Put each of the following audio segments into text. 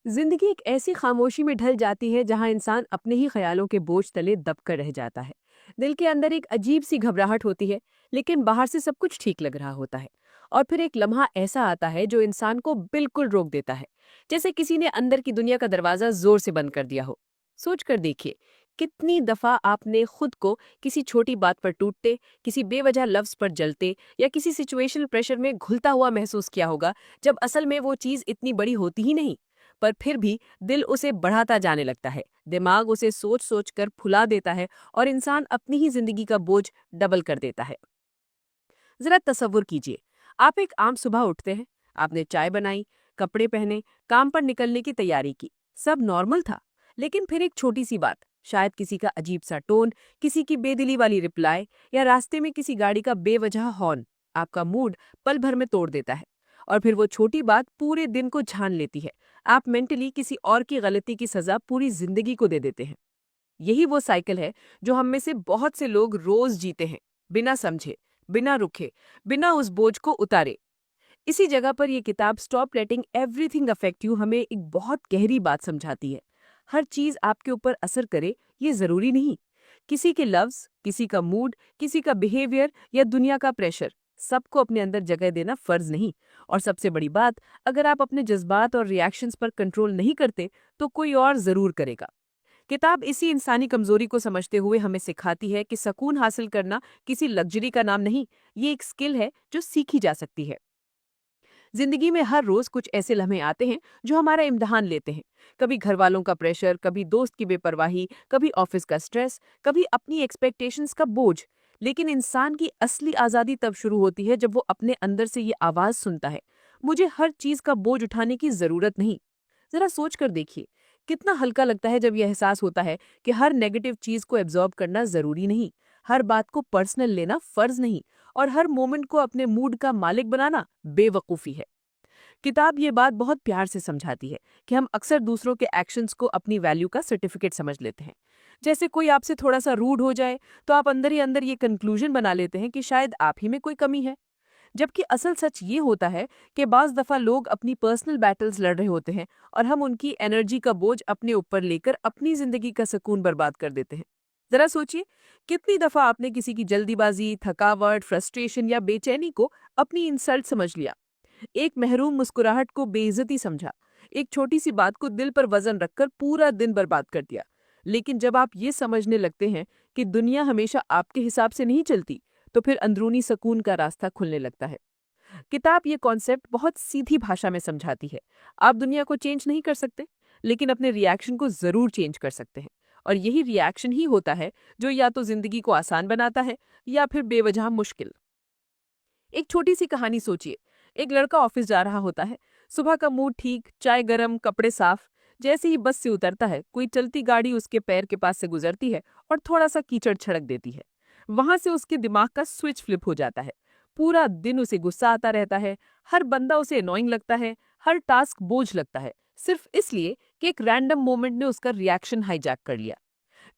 जिंदगी एक ऐसी खामोशी में ढल जाती है जहां इंसान अपने ही ख्यालों के बोझ तले दबकर रह जाता है। दिल के अंदर एक अजीब सी घबराहट होती है, लेकिन बाहर से सब कुछ ठीक लग रहा होता है। और फिर एक लम्हा ऐसा आता है जो इंसान को बिल्कुल रोक देता है, जैसे किसी ने अंदर की दुनिया का दरवाजा जोर से बंद कर दिया हो। सोच कर देखिए, कितनी दफा आपने खुद को किसी छोटी बात पर टूटते, किसी बेवजह लफ्ज पर जलते या किसी सिचुएशनल प्रेशर में घुलता हुआ महसूस किया होगा, जब असल में वो चीज इतनी बड़ी होती ही नहीं। पर फिर भी दिल उसे बढ़ाता जाने लगता है, दिमाग उसे सोच सोच कर फुला देता है और इंसान अपनी ही जिंदगी का बोझ डबल कर देता है। जरा तसव्वुर कीजिए, आप एक आम सुबह उठते हैं, आपने चाय बनाई, कपड़े पहने, काम पर निकलने की तैयारी की। सब नॉर्मल था, लेकिन फिर एक छोटी सी बात, शायद किसी का अजीब सा टोन, किसी की बेदिली वाली रिप्लाई या रास्ते में किसी गाड़ी का बेवजह हॉर्न, आपका मूड पल भर में तोड़ देता है। और फिर वो छोटी बात पूरे दिन को झान लेती है। आप मेंटली किसी और की गलती की सजा पूरी जिंदगी को दे देते हैं। यही वो साइकिल है जो हम में से बहुत से लोग रोज जीते हैं, बिना समझे, बिना रुके, बिना उस बोझ को उतारे। इसी जगह पर यह किताब stop letting everything affect you हमें एक बहुत गहरी बात समझाती है। हर चीज आपके ऊपर असर करे ये जरूरी नहीं। किसी के लफ्ज, किसी का मूड, किसी का बिहेवियर या दुनिया का प्रेशर, सबको अपने अंदर जगह देना फर्ज नहीं। और सबसे बड़ी बात, अगर आप अपने जज्बात और रिएक्शंस पर कंट्रोल नहीं करते तो कोई और जरूर करेगा। किताब इसी इंसानी कमजोरी को समझते हुए हमें सिखाती है कि सुकून हासिल करना किसी लग्जरी का नाम नहीं, ये एक स्किल है जो सीखी जा सकती है। जिंदगी में हर रोज कुछ ऐसे लम्हे आते हैं जो हमारा इम्तिहान लेते हैं। कभी घर वालों का प्रेशर, कभी दोस्त की बेपरवाही, कभी ऑफिस का स्ट्रेस, कभी अपनी एक्सपेक्टेशंस का बोझ। लेकिन इंसान की असली आजादी तब शुरू होती है जब वो अपने अंदर से ये आवाज सुनता है, मुझे हर चीज का बोझ उठाने की जरूरत नहीं। जरा सोच कर देखिए, कितना हल्का लगता है जब यह एहसास होता है कि हर नेगेटिव चीज को एब्जॉर्ब करना जरूरी नहीं, हर बात को पर्सनल लेना फर्ज नहीं, और हर मोमेंट को अपने मूड का मालिक बनाना बेवकूफी है। किताब ये बात बहुत प्यार से समझाती है कि हम अक्सर दूसरों के एक्शंस को अपनी वैल्यू का सर्टिफिकेट समझ लेते हैं। जैसे कोई आपसे थोड़ा सा रूड हो जाए तो आप अंदर ही अंदर ये कंक्लूजन बना लेते हैं कि शायद आप ही में कोई कमी है। जबकि असल सच ये होता है कि बाज दफा लोग अपनी पर्सनल बैटल्स लड़ रहे होते हैं और हम उनकी एनर्जी का बोझ अपने ऊपर लेकर अपनी जिंदगी का सुकून बर्बाद कर देते हैं। जरा सोचिए, कितनी दफा आपने किसी की जल्दीबाजी, थकावट, फ्रस्ट्रेशन या बेचैनी को अपनी इंसल्ट समझ लिया, एक महरूम मुस्कुराहट को बेइज्जती समझा, एक छोटी सी बात को दिल पर वजन रखकर पूरा दिन बर्बाद कर दिया। लेकिन जब आप ये समझने लगते हैं कि दुनिया हमेशा आपके हिसाब से नहीं चलती, तो फिर अंदरूनी सुकून का रास्ता खुलने लगता है। किताब ये कॉन्सेप्ट बहुत सीधी भाषा में समझाती है। आप दुनिया को चेंज नहीं कर सकते, लेकिन अपने रिएक्शन को जरूर चेंज कर सकते हैं। और यही रिएक्शन ही होता है जो या तो जिंदगी को आसान बनाता है या फिर बेवजह मुश्किल। एक छोटी सी कहानी सोचिए। एक लड़का ऑफिस जा रहा होता है, सुबह का मूड ठीक, चाय गरम, कपड़े साफ। जैसे ही बस से उतरता है, कोई चलती गाड़ी उसके पैर के पास से गुजरती है और थोड़ा सा कीचड़ छिड़क देती है। वहां से उसके दिमाग का स्विच फ्लिप हो जाता है। पूरा दिन उसे गुस्सा आता रहता है, हर बंदा उसे अनोइंग लगता है, हर टास्क बोझ लगता है, सिर्फ इसलिए कि एक रैंडम मोमेंट ने उसका रिएक्शन हाईजैक कर लिया।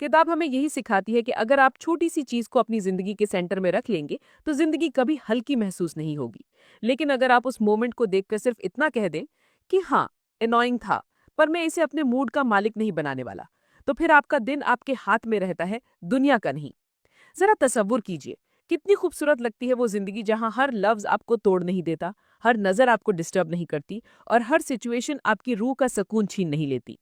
किताब हमें यही सिखाती है कि अगर आप छोटी सी चीज को अपनी जिंदगी के सेंटर में रख लेंगे तो जिंदगी कभी हल्की महसूस नहीं होगी। लेकिन अगर आप उस मोमेंट को देखकर सिर्फ इतना कह दें कि हाँ, एनोइंग था, पर मैं इसे अपने मूड का मालिक नहीं बनाने वाला, तो फिर आपका दिन आपके हाथ में रहता है, दुनिया का नहीं। जरा तसव्वुर कीजिए, कितनी खूबसूरत लगती है वो जिंदगी जहां हर लफ्ज आपको तोड़ नहीं देता, हर नजर आपको डिस्टर्ब नहीं करती और हर सिचुएशन आपकी रूह का सुकून छीन नहीं लेती।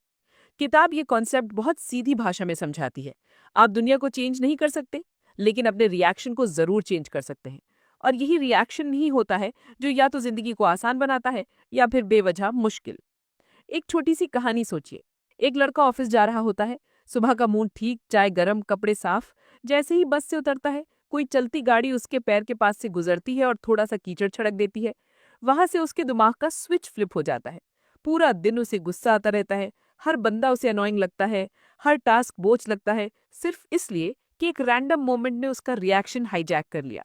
किताब ये कॉन्सेप्ट बहुत सीधी भाषा में समझाती है। आप दुनिया को चेंज नहीं कर सकते, लेकिन अपने रिएक्शन को जरूर चेंज कर सकते हैं। और यही रिएक्शन ही होता है जो या तो जिंदगी को आसान बनाता है या फिर बेवजह मुश्किल। एक छोटी सी कहानी सोचिए। एक लड़का ऑफिस जा रहा होता है, सुबह का मूड ठीक, चाय गरम, कपड़े साफ। जैसे ही बस से उतरता है, कोई चलती गाड़ी उसके पैर के पास से गुजरती है और थोड़ा सा कीचड़ छिड़क देती है। वहां से उसके दिमाग का स्विच फ्लिप हो जाता है। पूरा दिन उसे गुस्सा आता रहता है, हर बंदा उसे अनोइंग लगता है, हर टास्क बोझ लगता है, सिर्फ इसलिए कि एक रैंडम मोमेंट ने उसका रिएक्शन हाईजैक कर लिया।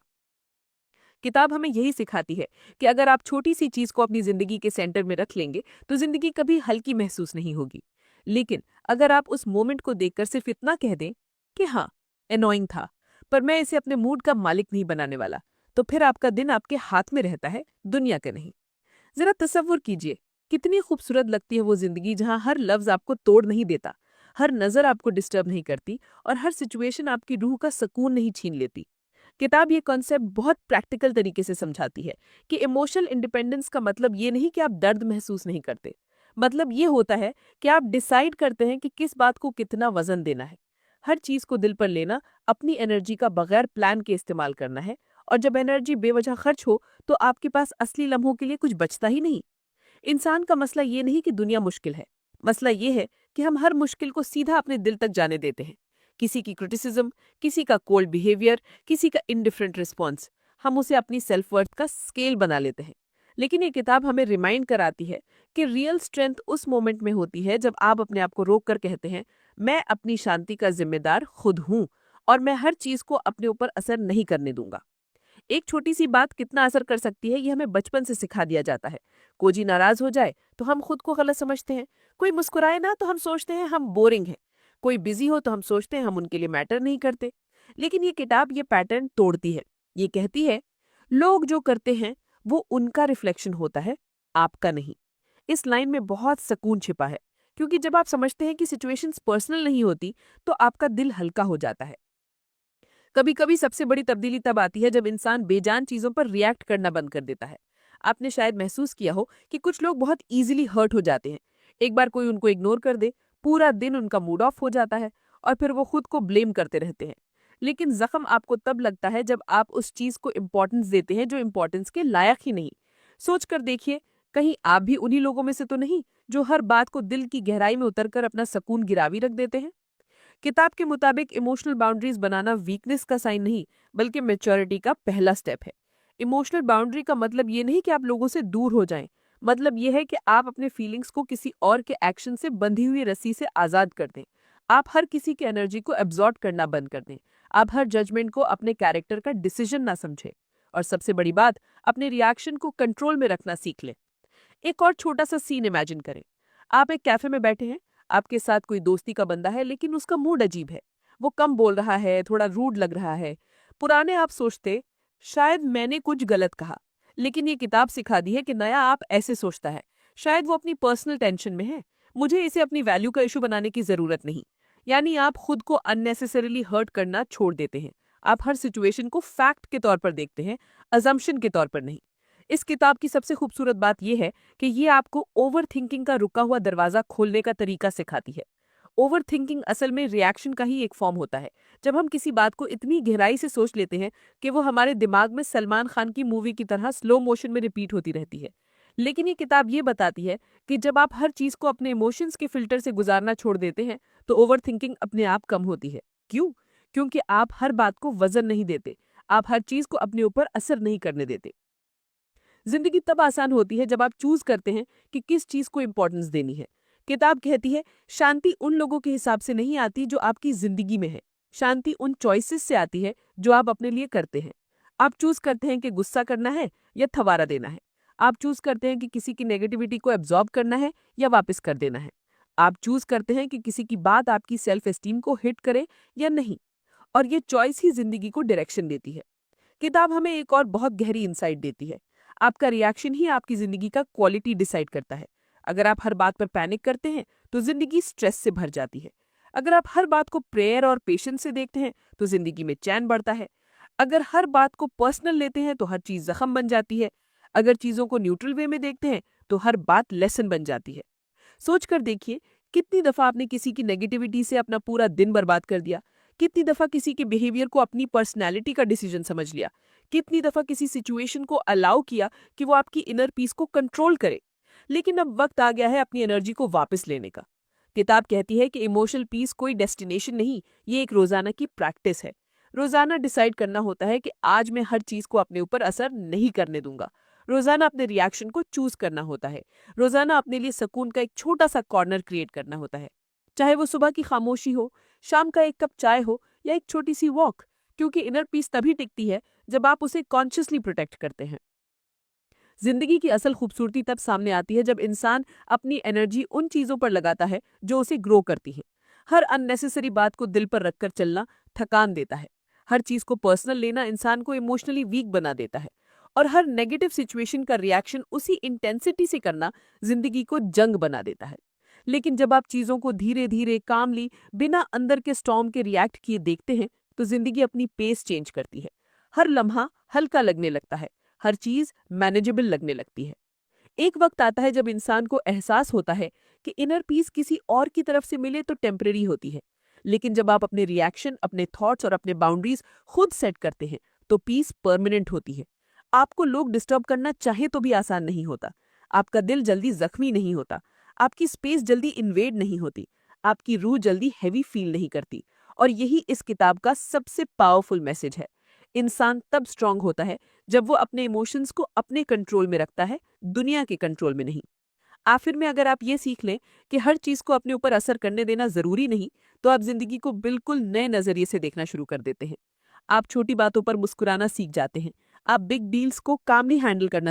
किताब हमें यही सिखाती है कि अगर आप छोटी सी चीज को अपनी जिंदगी के सेंटर में रख लेंगे तो जिंदगी कभी हल्की महसूस नहीं होगी। लेकिन अगर आप उस मोमेंट को देखकर सिर्फ इतना कह दें कि हाँ, एनोइंग था, पर मैं इसे अपने मूड का मालिक नहीं बनाने वाला, तो फिर आपका दिन आपके हाथ में रहता है, दुनिया का नहीं। जरा तसव्वुर कीजिए, कितनी खूबसूरत लगती है वो जिंदगी जहाँ हर लफ्ज आपको तोड़ नहीं देता, हर नजर आपको डिस्टर्ब नहीं करती और हर सिचुएशन आपकी रूह का सुकून नहीं छीन लेती। किताब ये कॉन्सेप्ट बहुत प्रैक्टिकल तरीके से समझाती है कि इमोशनल इंडिपेंडेंस का मतलब ये नहीं कि आप दर्द महसूस नहीं करते। मतलब ये होता है कि आप डिसाइड करते हैं कि किस बात को कितना वजन देना है। हर चीज को दिल पर लेना, अपनी एनर्जी का बगैर प्लान के इस्तेमाल करना है। और जब एनर्जी बेवजह खर्च हो तो आपके पास असली लम्हों के लिए कुछ बचता ही नहीं। इंसान का मसला ये नहीं कि दुनिया मुश्किल है। मसला ये है कि हम हर मुश्किल को सीधा अपने दिल तक जाने देते हैं। किसी की क्रिटिसिज्म, किसी का कोल्ड बिहेवियर, किसी का इनडिफरेंट रिस्पॉन्स, हम उसे अपनी सेल्फ वर्थ का स्केल बना लेते हैं। लेकिन ये किताब हमें रिमाइंड कराती है कि रियल स्ट्रेंथ उस मोमेंट में होती है जब आप अपने आप को रोक कर कहते हैं, मैं अपनी शांति का जिम्मेदार खुद हूँ और मैं हर चीज को अपने ऊपर असर नहीं करने दूंगा। एक छोटी सी बात कितना असर कर सकती है ये हमें बचपन से सिखा दिया जाता है। कोई नाराज हो जाए तो हम खुद को गलत समझते हैं, कोई मुस्कुराए ना तो हम सोचते हैं हम बोरिंग हैं, कोई बिजी हो तो हम सोचते हैं हम उनके लिए मैटर नहीं करते। लेकिन ये किताब ये पैटर्न तोड़ती है। ये कहती है, लोग जो करते हैं वो उनका रिफ्लेक्शन होता है, आपका नहीं। इस लाइन में बहुत सुकून छिपा है, क्योंकि जब आप समझते हैं कि सिचुएशंस पर्सनल नहीं होती तो आपका दिल हल्का हो जाता है। कभी कभी सबसे बड़ी तब्दीली तब आती है जब इंसान बेजान चीजों पर रिएक्ट करना बंद कर देता है। आपने शायद महसूस किया हो कि कुछ लोग बहुत इजीली हर्ट हो जाते हैं। एक बार कोई उनको इग्नोर कर दे, पूरा दिन उनका मूड ऑफ हो जाता है और फिर वो खुद को ब्लेम करते रहते हैं। लेकिन जख्म आपको तब लगता है जब आप उस चीज को इम्पोर्टेंस देते हैं जो इम्पोर्टेंस के लायक ही नहीं। सोच कर देखिए, कहीं आप भी उन्हीं लोगों में से तो नहीं जो हर बात को दिल की गहराई में उतरकर अपना सुकून गिरावी रख देते हैं। किताब के मुताबिक इमोशनल बाउंड्रीज बनाना वीकनेस का साइन नहीं, बल्कि मैच्योरिटी का पहला स्टेप है। इमोशनल बाउंड्री का मतलब ये नहीं कि आप लोगों से दूर हो जाएं। मतलब ये है कि आप अपने फीलिंग्स को किसी और के एक्शन से बंधी हुई रस्सी से आजाद कर दें। आप हर किसी की एनर्जी को एब्जॉर्ब करना बंद कर दें। आप हर जजमेंट को अपने कैरेक्टर का डिसीजन ना समझें। और सबसे बड़ी बात, अपने रिएक्शन को कंट्रोल में रखना सीख लें। एक और छोटा सा सीन इमेजिन करें। आप एक कैफे में बैठे हैं, आपके साथ कोई दोस्ती का बंदा है लेकिन उसका मूड अजीब है। वो कम बोल रहा है, थोड़ा रूड लग रहा है। पुराने आप सोचते, शायद मैंने कुछ गलत कहा। लेकिन ये किताब सिखा दी है कि नया आप ऐसे सोचता है, शायद वो अपनी पर्सनल टेंशन में है, मुझे इसे अपनी वैल्यू का इशू बनाने की जरूरत नहीं। यानी आप खुद को अननेसेसरीली हर्ट करना छोड़ देते हैं। आप हर सिचुएशन को फैक्ट के तौर पर देखते हैं, अजम्पशन के तौर पर नहीं। इस किताब की सबसे खूबसूरत बात यह है कि ये आपको ओवर थिंकिंग का रुका हुआ दरवाजा खोलने का तरीका सिखाती है। ओवर थिंकिंग असल में रिएक्शन का ही एक फॉर्म होता है। जब हम किसी बात को इतनी गहराई से सोच लेते हैं कि वो हमारे दिमाग में सलमान खान की मूवी की तरह स्लो मोशन में रिपीट होती रहती है। लेकिन ये किताब ये बताती है कि जब आप हर चीज को अपने इमोशंस के फिल्टर से गुजारना छोड़ देते हैं तो ओवर थिंकिंग अपने आप कम होती है। क्यों? क्योंकि आप हर बात को वजन नहीं देते, आप हर चीज को अपने ऊपर असर नहीं करने देते। जिंदगी तब आसान होती है जब आप चूज करते हैं कि किस चीज को इंपॉर्टेंस देनी है। किताब कहती है, शांति उन लोगों के हिसाब से नहीं आती जो आपकी जिंदगी में है। शांति उन चॉइसेस से आती है जो आप अपने लिए करते हैं। आप चूज करते हैं कि गुस्सा करना है या थवारा देना है। आप चूज करते हैं कि किसी की नेगेटिविटी को एब्जॉर्ब करना है या वापस कर देना है। आप चूज करते हैं कि किसी की बात आपकी सेल्फ एस्टीम को हिट करे या नहीं। और ये चॉइस ही जिंदगी को डायरेक्शन देती है। किताब हमें एक और बहुत गहरी इंसाइट देती है। आपका रिएक्शन ही आपकी जिंदगी का क्वालिटी डिसाइड करता है। अगर आप हर बात पर पैनिक करते हैं तो जिंदगी स्ट्रेस से भर जाती है। अगर आप हर बात को प्रेयर और पेशेंस से देखते हैं तो जिंदगी में चैन बढ़ता है। अगर हर बात को पर्सनल लेते हैं तो हर चीज जख्म बन जाती है। अगर चीजों को न्यूट्रल वे में देखते हैं तो हर बात लेसन बन जाती है। सोच कर देखिए, कितनी दफा आपने किसी की नेगेटिविटी से अपना पूरा दिन बर्बाद कर दिया। कितनी दफा किसी के बिहेवियर को अपनी पर्सनैलिटी का डिसीजन समझ लिया। कितनी दफा किसी सिचुएशन को अलाउ किया कि वो आपकी इनर पीस को कंट्रोल करे। लेकिन अब वक्त आ गया है अपनी एनर्जी को वापस लेने का। किताब कहती है कि इमोशनल पीस कोई डेस्टिनेशन नहीं, ये एक रोजाना की प्रैक्टिस है। रोजाना डिसाइड करना होता है कि आज मैं हर चीज को अपने ऊपर असर नहीं करने दूंगा। रोजाना अपने रिएक्शन को चूज करना होता है। रोजाना अपने लिए सुकून का एक छोटा सा कॉर्नर क्रिएट करना होता है। चाहे वो सुबह की खामोशी हो, शाम का एक कप चाय हो या एक छोटी सी वॉक। क्योंकि इनर पीस तभी टिकती है जब आप उसे कॉन्शियसली प्रोटेक्ट करते हैं। जिंदगी की असल खूबसूरती तब सामने आती है जब इंसान अपनी एनर्जी उन चीजों पर लगाता है जो उसे ग्रो करती हैं। हर अननेसेसरी बात को दिल पर रखकर चलना थकान देता है। हर चीज को पर्सनल लेना इंसान को इमोशनली वीक बना देता है। और हर नेगेटिव सिचुएशन का रिएक्शन उसी इंटेंसिटी से करना जिंदगी को जंग बना देता है। लेकिन जब आप चीजों को धीरे धीरे कामली बिना अंदर के स्टॉर्म के रिएक्ट किए देखते हैं तो जिंदगी अपनी पेस चेंज करती है। हर लम्हा हल्का लगने लगता है, हर चीज मैनेजेबल लगने लगती है। एक वक्त आता है जब इंसान को एहसास होता है कि इनर पीस किसी और की तरफ से मिले तो टेम्परेरी होती है, लेकिन जब आप अपने रिएक्शन, अपने थॉट्स और अपने बाउंड्रीज खुद सेट करते हैं तो पीस परमानेंट होती है। आपको लोग डिस्टर्ब करना चाहे तो भी आसान नहीं होता। आपका दिल जल्दी जख्मी नहीं होता। आपकी स्पेस जल्दी इन्वेड नहीं होती। आपकी रूह जल्दी हैवी फील नहीं करती। और यही इस किताब का सबसे पावरफुल मैसेज है। इंसान तब स्ट्रांग होता है जब वो अपने इमोशंस को अपने कंट्रोल में रखता है, दुनिया के कंट्रोल में नहीं। आखिर में अगर आप ये सीख लें कि हर चीज को अपने ऊपर असर करने देना जरूरी नहीं, तो आप जिंदगी को बिल्कुल नए नजरिए से देखना शुरू कर देते हैं। आप छोटी बातों पर मुस्कुराना सीख जाते हैं। आप बिग डील्स को कामली हैंडल करना